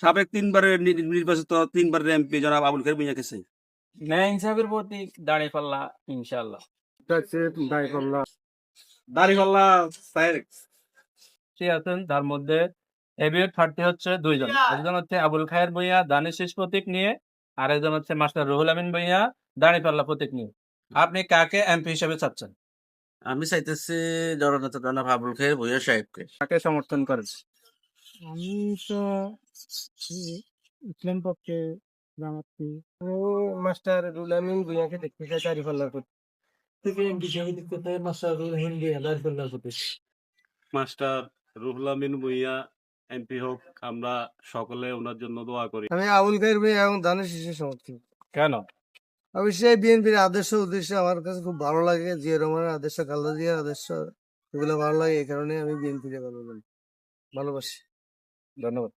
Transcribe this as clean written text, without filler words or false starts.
সাবেক তিনবারের নির্বাচিত তিনবারের এমপি জনাব আবুল খায়ের ভূঁইয়া গেছে। ন্যায় ইনসাফের প্রতীক দাঁড়িপাল্লা ইনশাআল্লাহ। দাড়িপাল্লা আছেন তার মধ্যে এবিএড প্রার্থী হচ্ছে দুইজন, একজন হচ্ছে আবুল খায়ের ভূঁইয়া দানের শীষ প্রতীক নিয়ে, আর একজন হচ্ছে মাস্টার রুহুল আমিন ভূঁইয়া দাঁড়িপাল্লা প্রতীক নিয়ে। আপনি কাকে এমপি হিসেবে চাচ্ছেন? আমি চাইতেছি জননেতা জনাব আবুল খায়ের ভূঁইয়া সাহেবকে। কাকে সমর্থন করেন? আমি তো ইসলাম পক্ষে জামাতি মাস্টার রুল আমিন ভূঁইয়াকে দেখতে চাই দাঁড়িপাল্লার প্রতি থেকে এমপি হিসেবে দেখতে চাই মাস্টার রুল আমিন ভূঁইয়া দাঁড়িপাল্লার প্রতি। মাস্টার রুহুল আমিন ভূঁইয়া এমপি হোক, আমরা সকলে ওনার জন্য দোয়া করি। আমি আবুল খায়ের ভূঁইয়া এবং দানের শীষের সমর্থক। কেন? অবশ্যই বিএনপির আদর্শ উদ্দেশ্য আমার কাছে খুব ভালো লাগে, জিয়া রহমানের আদর্শ, খালেদা জিয়ার আদর্শ, এগুলো ভালো লাগে, এই কারণে আমি বিএনপিকে ভালোবাসি। ধন্যবাদ।